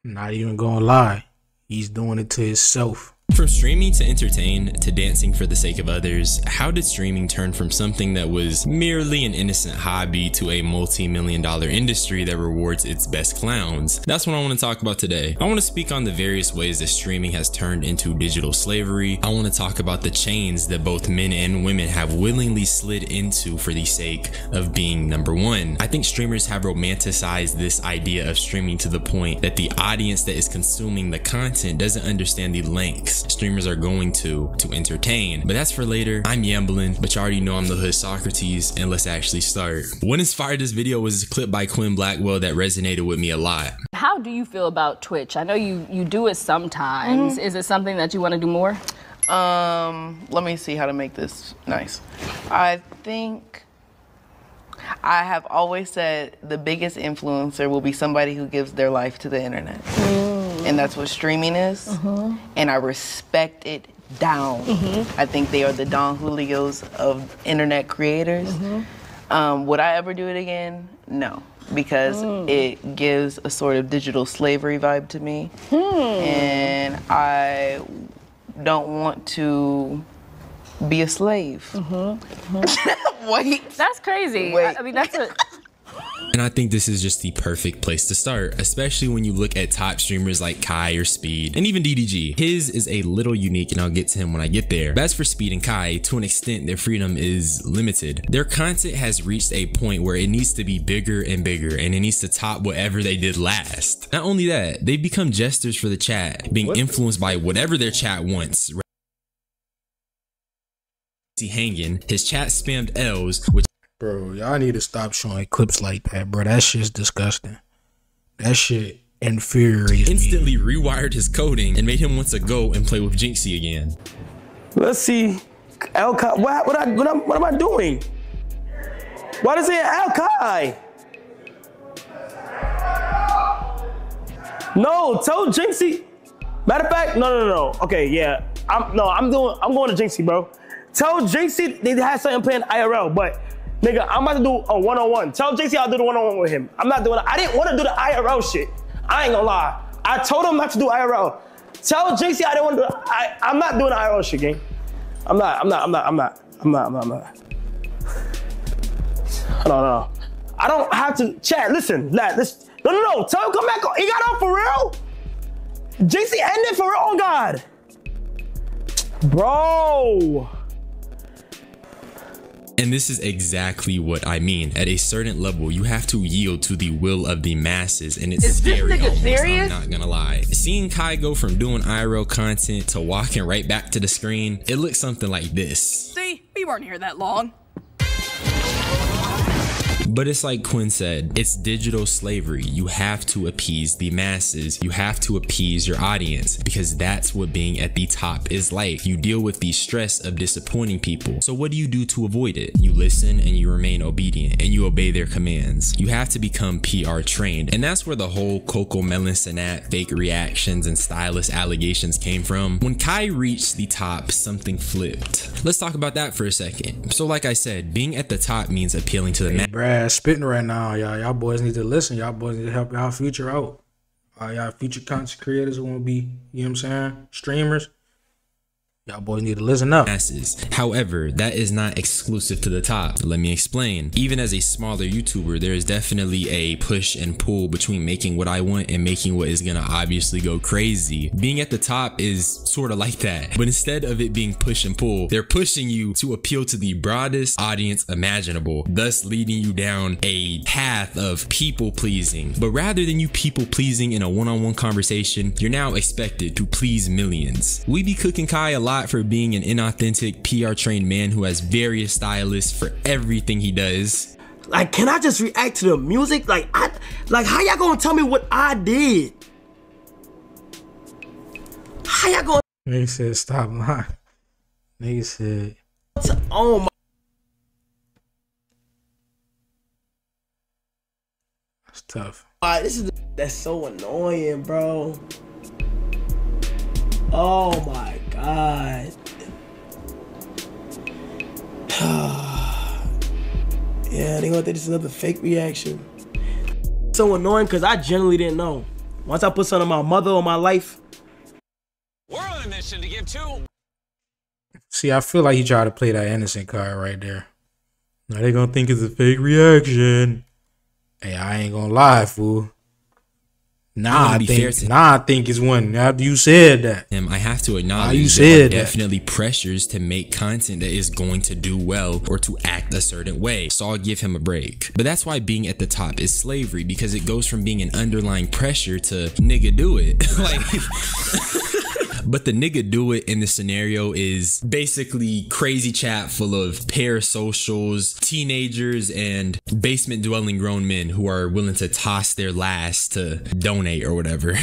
Not even gonna lie, he's doing it to himself. From streaming to entertain to dancing for the sake of others, how did streaming turn from something that was merely an innocent hobby to a multi-million-dollar industry that rewards its best clowns? That's what I want to talk about today. I want to speak on the various ways that streaming has turned into digital slavery. I want to talk about the chains that both men and women have willingly slid into for the sake of being number one. I think streamers have romanticized this idea of streaming to the point that the audience that is consuming the content doesn't understand the lengths streamers are going to entertain. But that's for later. I'm Yamblin, but you already know I'm the hood Socrates, and let's actually start. What inspired this video was a clip by Quinn Blackwell that resonated with me a lot. How do you feel about Twitch? I know you do it sometimes. Is it something that you want to do more? Let me see how to make this nice. I think I have always said the biggest influencer will be somebody who gives their life to the internet. And that's what streaming is. And I respect it down. I think they are the Don Julios of internet creators. Would I ever do it again? No, because it gives a sort of digital slavery vibe to me. And I don't want to be a slave. Wait. That's crazy. Wait. I mean, that's a... And I think this is just the perfect place to start, especially when you look at top streamers like Kai or Speed, and even DDG. His is a little unique, and I'll get to him when I get there. But as for Speed and Kai, to an extent, their freedom is limited. Their content has reached a point where it needs to be bigger and bigger, and it needs to top whatever they did last. Not only that, they've become jesters for the chat, being influenced by whatever their chat wants. Hanging, his chat spammed L's, which Bro, y'all need to stop showing clips like that, bro. That shit's disgusting. That shit infuriates me. Instantly rewired his coding and made him want to go and play with Jinxie again. Let's see. Alkai, what am I doing? Why does it say Alkai? No, tell Jinxie. Matter of fact, no. Okay, yeah. I'm going to Jinxie, bro. Tell Jinxie they had something playing IRL, but nigga, I'm about to do a one-on-one. Tell JC I'll do the one-on-one with him. I'm not doing it. I didn't want to do the IRL shit. I ain't gonna lie. I told him not to do IRL. Tell JC I didn't want to do it. I'm not doing the IRL shit, gang. I'm not. No. I don't have to chat. Listen, lad, no. Tell him come back on. He got on for real? JC ended for real? Oh God. Bro. And this is exactly what I mean. At a certain level, you have to yield to the will of the masses, and it's scary almost, I'm not gonna lie. Seeing Kai go from doing IRL content to walking right back to the screen, it looks something like this. See, we weren't here that long. But it's like Quinn said, it's digital slavery. You have to appease the masses. You have to appease your audience, because that's what being at the top is like. You deal with the stress of disappointing people. So what do you do to avoid it? You listen and you remain obedient and you obey their commands. You have to become PR trained. And that's where the whole Coco Melon Cenat fake reactions and stylist allegations came from. When Kai reached the top, something flipped. Let's talk about that for a second. So like I said, being at the top means appealing to the masses. Spitting right now, y'all boys need to listen. Y'all boys need to help y'all future out. Y'all future content creators who want to be, you know what I'm saying, streamers. Y'all boys need to listen up. However, that is not exclusive to the top. Let me explain. Even as a smaller YouTuber, there is definitely a push and pull between making what I want and making what is gonna obviously go crazy. Being at the top is sort of like that, but instead of it being push and pull, they're pushing you to appeal to the broadest audience imaginable, thus leading you down a path of people pleasing. But rather than you people pleasing in a one-on-one conversation, you're now expected to please millions. We be cooking Kai a lot for being an inauthentic PR trained man who has various stylists for everything he does. Like, can I just react to the music? Like how y'all gonna tell me what I did? How y'all gonna? Nigga said stop lying. Nigga said, oh my. That's tough. That's so annoying, bro. Oh my God. Yeah, they gonna think this is another fake reaction. So annoying because I genuinely didn't know. Once I put something on my mother or my life. We're on a mission to give two. See, I feel like he tried to play that innocent card right there. Now they gonna think it's a fake reaction. Hey, I ain't gonna lie, fool. I think it's one. After you said that, I have to acknowledge there are definitely pressures to make content that is going to do well or to act a certain way. So I'll give him a break. But that's why being at the top is slavery, because it goes from being an underlying pressure to nigga do it. Like but the nigga do it in the scenario is basically crazy chat full of parasocials, teenagers, and basement dwelling grown men who are willing to toss their last to donate or whatever.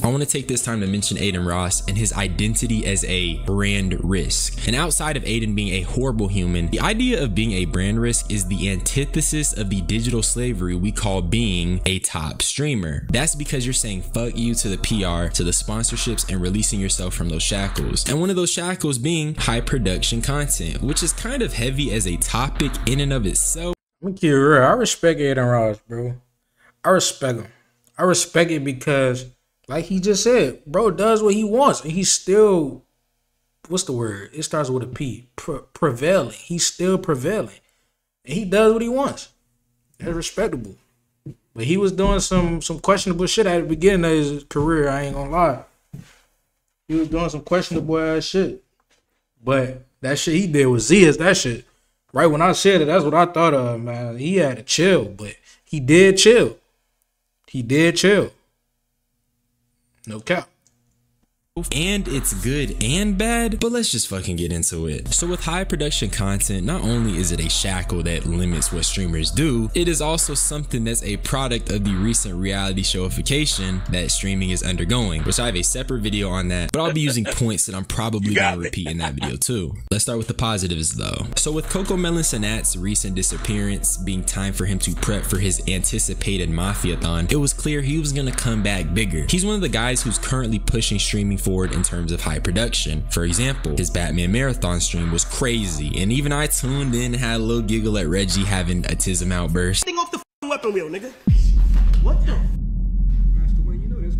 I want to take this time to mention Adin Ross and his identity as a brand risk. And outside of Adin being a horrible human, the idea of being a brand risk is the antithesis of the digital slavery we call being a top streamer. That's because you're saying fuck you to the PR, to the sponsorships, and releasing yourself from those shackles. And one of those shackles being high production content, which is kind of heavy as a topic in and of itself. I'm gonna keep it real. I respect Adin Ross, bro. I respect him. I respect it because, like he just said, bro does what he wants, and he's still, what's the word? It starts with a P. Prevailing. He's still prevailing, and he does what he wants. That's respectable. But he was doing some questionable shit at the beginning of his career. I ain't gonna lie. He was doing some questionable ass shit. But that shit he did was Zia's that shit. Right when I said it, that's what I thought of, man. He had to chill, but he did chill. He did chill. No cap. And it's good and bad, but let's just fucking get into it. So with high production content, not only is it a shackle that limits what streamers do, it is also something that's a product of the recent reality showification that streaming is undergoing, which I have a separate video on that, but I'll be using points that I'm probably gonna repeat in that video too. Let's start with the positives though. So with CoComelon cenat's recent disappearance being time for him to prep for his anticipated Mafia-thon, it was clear he was gonna come back bigger. He's one of the guys who's currently pushing streaming forward in terms of high production. For example, his Batman Marathon stream was crazy, and even I tuned in and had a little giggle at Reggie having a tism outburst. Thing off the weapon wheel, nigga. What the?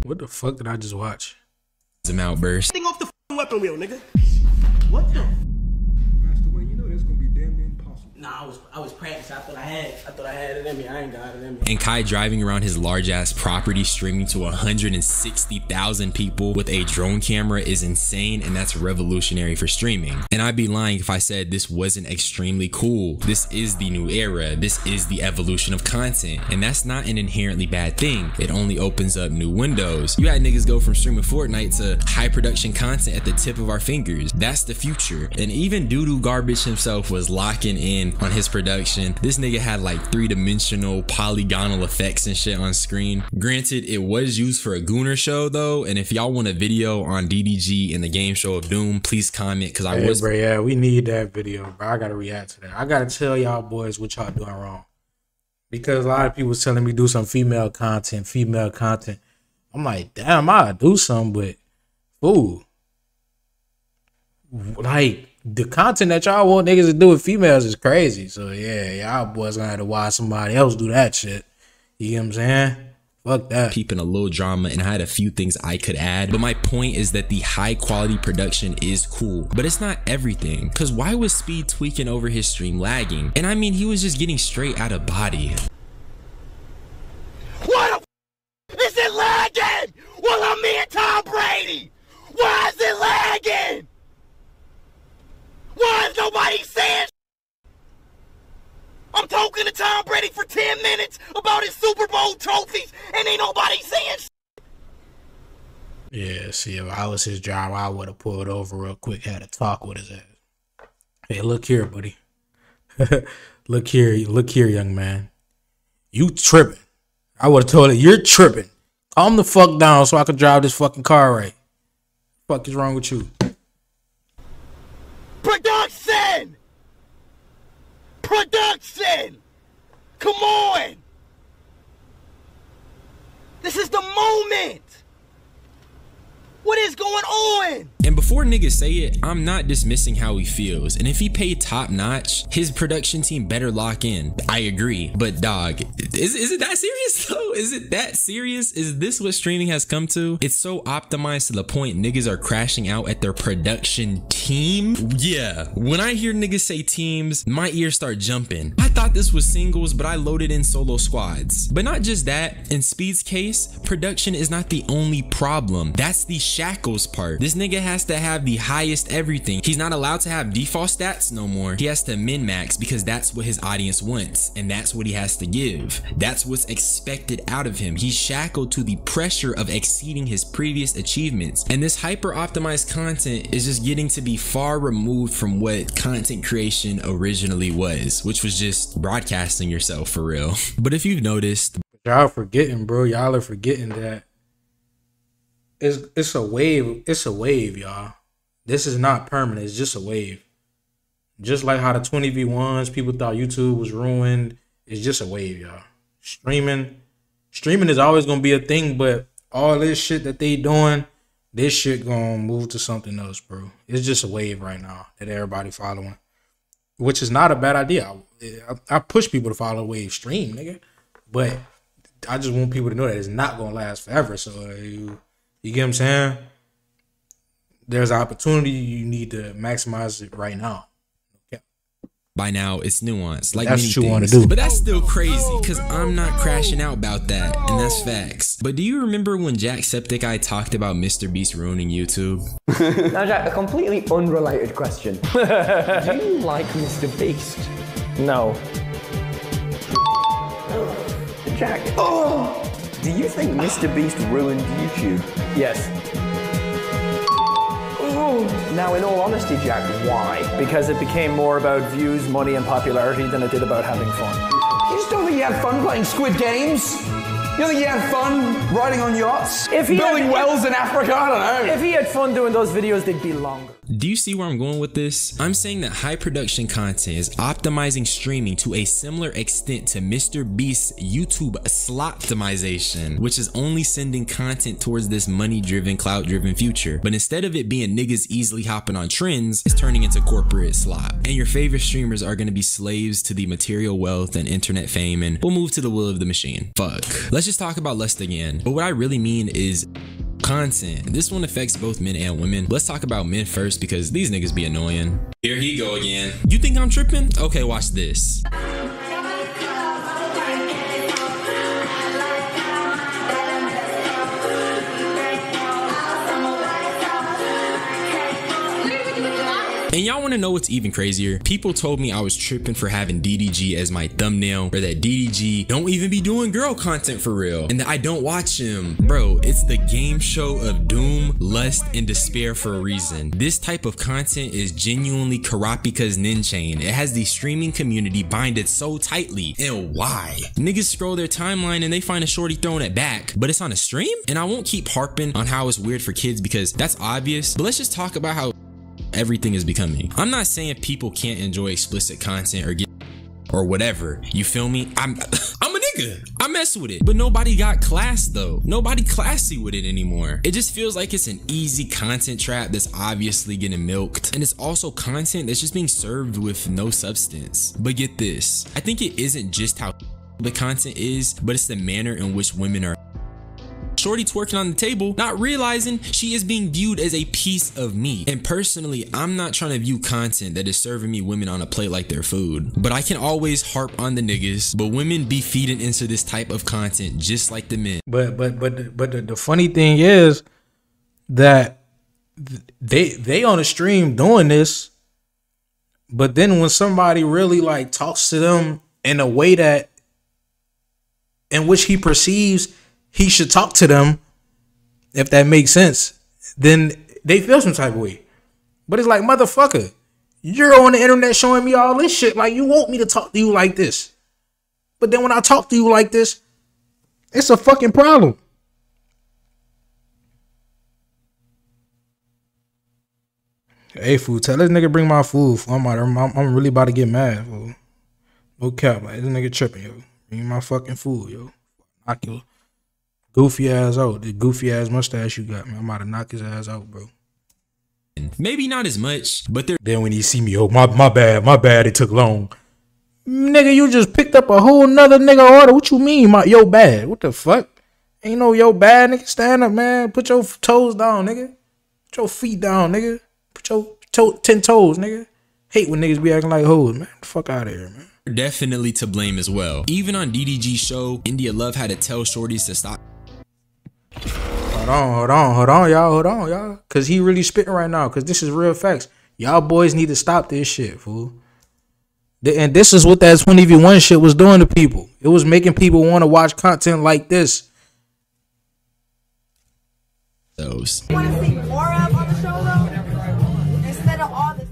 What the fuck did I just watch? Tism outburst. Thing off the weapon wheel, nigga. What the? Nah, I was practicing. I thought I had it in me. I ain't got it in me. And Kai driving around his large ass property streaming to 160,000 people with a drone camera is insane, and that's revolutionary for streaming. And I'd be lying if I said this wasn't extremely cool. This is the new era. This is the evolution of content, and that's not an inherently bad thing. It only opens up new windows. You had niggas go from streaming Fortnite to high production content at the tip of our fingers. That's the future. And even Doodoo Garbage himself was locking in on his production. This nigga had like 3-dimensional polygonal effects and shit on screen. Granted, it was used for a Gooner show though, and if y'all want a video on DDG and the game show of Doom, please comment, because yeah, we need that video, bro. I gotta react to that. I gotta tell y'all boys what y'all doing wrong, because a lot of people was telling me do some female content. I'm like, damn, I do something, but ooh, like, the content that y'all want niggas to do with females is crazy. So yeah, y'all boys gonna have to watch somebody else do that shit. You know what I'm saying? Fuck that. Peeping a little drama, and I had a few things I could add, but my point is that the high quality production is cool, but it's not everything. Cause why was Speed tweaking over his stream lagging? And I mean, he was just getting straight out of body. What the is it lagging? Well, I'm me and Tom Brady. Why is it lagging? Why is nobody saying? I'm talking to Tom Brady for 10 minutes about his Super Bowl trophies, and ain't nobody saying. Yeah, see, if I was his job, I would have pulled over real quick, had a talk with his ass. Hey, look here, buddy. look here, young man. You tripping. I would have told it, you're tripping. Calm the fuck down so I can drive this fucking car right. Fuck is wrong with you? Production! Come on! This is the moment! What is going on? And before niggas say it, I'm not dismissing how he feels. And if he paid top notch, his production team better lock in. I agree. But dog, is it that serious though? Is it that serious? Is this what streaming has come to? It's so optimized to the point niggas are crashing out at their production team. Yeah, when I hear niggas say teams, my ears start jumping. I thought this was singles, but I loaded in solo squads. But not just that, in Speed's case, production is not the only problem. That's the shackles part. This nigga has to have the highest everything. He's not allowed to have default stats no more. He has to min-max because that's what his audience wants, and that's what he has to give. That's what's expected out of him. He's shackled to the pressure of exceeding his previous achievements. And this hyper-optimized content is just getting to be far removed from what content creation originally was, which was just broadcasting yourself for real. But if you've noticed, y'all forgetting, bro. Y'all are forgetting that it's a wave. It's a wave, y'all. This is not permanent. It's just a wave. Just like how the 20v1s, people thought YouTube was ruined. It's just a wave, y'all. Streaming is always gonna be a thing, but all this shit that they doing, this shit gonna move to something else, bro. It's just a wave right now that everybody following, which is not a bad idea. I push people to follow wave stream, nigga, but I just want people to know that it's not gonna last forever. So you get what I'm saying? There's an opportunity. You need to maximize it right now. by now it's nuanced, like that's many what you want to things. do. But that's still crazy because I'm not crashing out about that, and that's facts. But do you remember when Jacksepticeye talked about Mr. Beast ruining YouTube? Now, Jack, a completely unrelated question. Do you like Mr. Beast? No. Jack, do you think Mr. Beast ruined YouTube? Yes. Now, in all honesty, Jack, why? Because it became more about views, money, and popularity than it did about having fun. You just don't think he had fun playing Squid Games? You don't think he had fun riding on yachts? Building wells in Africa? I don't know. If he had fun doing those videos, they'd be longer. Do you see where I'm going with this? I'm saying that high production content is optimizing streaming to a similar extent to Mr. Beast's YouTube slot optimization, which is only sending content towards this money-driven, clout-driven future. But instead of it being niggas easily hopping on trends, it's turning into corporate slop. And your favorite streamers are gonna be slaves to the material wealth and internet fame, and we'll move to the will of the machine. Fuck. Let's just talk about lust again. But what I really mean is content. This one affects both men and women. Let's talk about men first because these niggas be annoying. Here he go again. You think I'm tripping? Okay, watch this. And y'all want to know what's even crazier? People told me I was tripping for having DDG as my thumbnail, or that DDG don't even be doing girl content for real, and that I don't watch him. Bro, it's the game show of doom, lust, and despair for a reason. This type of content is genuinely Karapika's Ninchain. It has the streaming community binded so tightly. And why? Niggas scroll their timeline and they find a shorty throwing it back, but it's on a stream? And I won't keep harping on how it's weird for kids because that's obvious, but let's just talk about how everything is becoming. I'm not saying people can't enjoy explicit content or get or whatever, you feel me? I'm a nigga, I mess with it, but nobody got class though. Nobody classy with it anymore. It just feels like it's an easy content trap that's obviously getting milked, and it's also content that's just being served with no substance. But get this, I think it isn't just how the content is, but it's the manner in which women are shorty twerking on the table, not realizing she is being viewed as a piece of meat. And personally, I'm not trying to view content that is serving me women on a plate like their food, but I can always harp on the niggas, but women be feeding into this type of content just like the men. But the funny thing is that they on the stream doing this, but then when somebody really like talks to them in a way that in which he perceives he should talk to them, if that makes sense, then they feel some type of way. But it's like, motherfucker, you're on the internet showing me all this shit. Like, you want me to talk to you like this. But then when I talk to you like this, it's a fucking problem. Hey, fool, tell this nigga bring my food. I'm really about to get mad, fool. No cap, like, this nigga tripping, yo. Bring my fucking food, yo. Knock your goofy ass out. The goofy ass mustache you got, man. I'm about to knock his ass out, bro. Maybe not as much, but they're Then when he see me, oh my bad, it took long. Nigga, you just picked up a whole nother nigga order. What you mean, yo bad? What the fuck? Ain't no yo bad, nigga. Stand up, man. Put your toes down, nigga. Put your feet down, nigga. Put your 10 toes, nigga. Hate when niggas be acting like hoes, man. Fuck out of here, man. definitely to blame as well. Even on DDG's show, India Love had to tell shorties to stop. Hold on, y'all. Cause he really spitting right now. Cause this is real facts. Y'all boys need to stop this shit, fool. And this is what that 20v1 shit was doing to people. It was making people want to watch content like this. Those. Want to see more of on the show though, instead of all this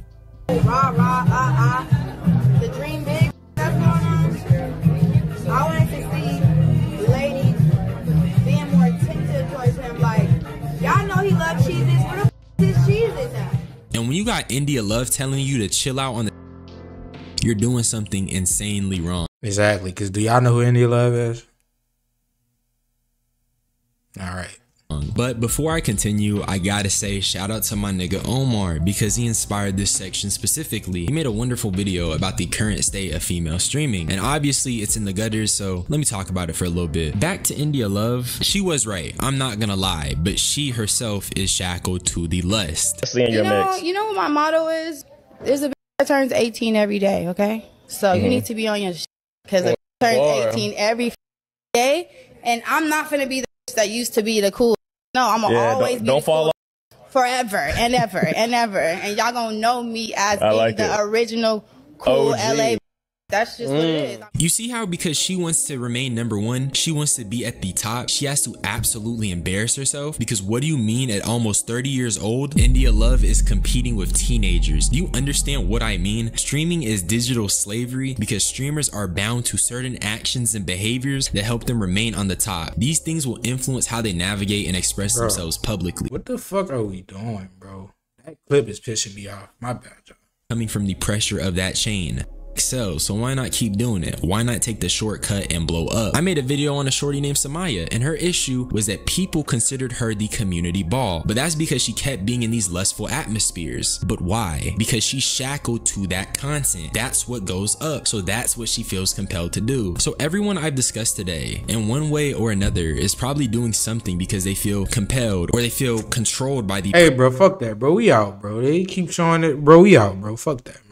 the dream big that's going on. I wanted to see ladies being more attentive towards him. Like, y'all know he loves cheeses. Where the f is cheeses at? And when you got India Love telling you to chill out on the, you're doing something insanely wrong. Exactly. Cause do y'all know who India Love is? All right. But before I continue, I gotta say shout out to my nigga Omar because he inspired this section specifically. He made a wonderful video about the current state of female streaming, and obviously it's in the gutters, so let me talk about it for a little bit. Back to India Love, she was right, I'm not gonna lie, but she herself is shackled to the lust. You know what my motto is? There's a bitch that turns 18 every day, okay? So you need to be on your shit because a bitch turns 18 every day, and I'm not gonna be the bitch that used to be the cool. No, I'm gonna always be the cool forever and ever and ever, and y'all gonna know me as the original cool LA. That's just what it is. You see how because she wants to remain #1, she wants to be at the top, she has to absolutely embarrass herself? Because what do you mean at almost 30 years old, India Love is competing with teenagers? Do you understand what I mean? Streaming is digital slavery because streamers are bound to certain actions and behaviors that help them remain on the top. These things will influence how they navigate and express themselves publicly. What the fuck are we doing, bro? That clip is pissing me off. My bad, y'all. Coming from the pressure of that chain. Sells, so why not keep doing it? Why not take the shortcut and blow up? I made a video on a shorty named Samaya, and her issue was that people considered her the community ball, but that's because she kept being in these lustful atmospheres. But why? Because she's shackled to that content. That's what goes up, so that's what she feels compelled to do. So everyone I've discussed today, in one way or another, is probably doing something because they feel compelled or they feel controlled by the— Hey bro, fuck that, bro. We out, bro. They keep showing it, bro. We out, bro. Fuck that, man.